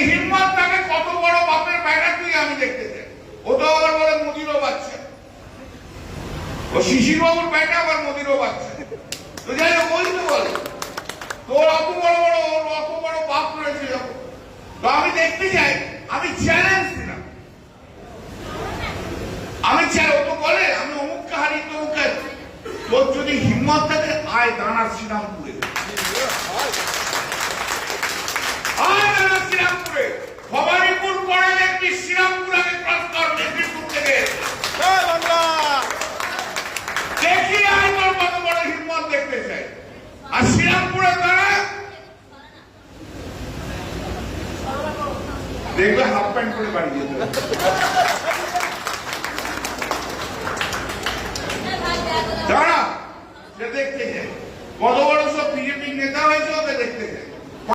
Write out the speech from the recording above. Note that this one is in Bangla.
হিম্মত থাকে কত বড় বাপের বেটা তুই, আমি দেখতে চাই। ও তো আবার বলে মোদিরও বাচ্চা, ও শিশির বাবুর বেটা আবার মোদিরও বাচ্চা। তো যাই হোক, ওই তো বলে তোর অত বড় বড় অত বড় বাপ রয়েছে যখন, তো আমি দেখতে চাই। আমি চ্যালেঞ্জ দিলাম, আমি চাই। ও তো বলে আমি অমুককে হারিয়ে তমুককে। তোর যদি হিম্মত থাকে আয় দানা শ্রীরামপুরে, আয় দানা শ্রীরামপুরে। ভবানীপুর পরে দেখবি শ্রীরামপুর আগে ক্রস কর, মেদিনীপুর থেকে দেখি আয় তোর কত বড় হিম্মত দেখতে চাই। আর শ্রীরামপুরে দাঁড়া দেখবে হাফ প্যান্ট করে বাড়ি যেতে হবে। দাঁড়া, সে দেখতে চাই কত বড় সব বিজেপির নেতা হয়েছে, ওকে দেখতে চাই।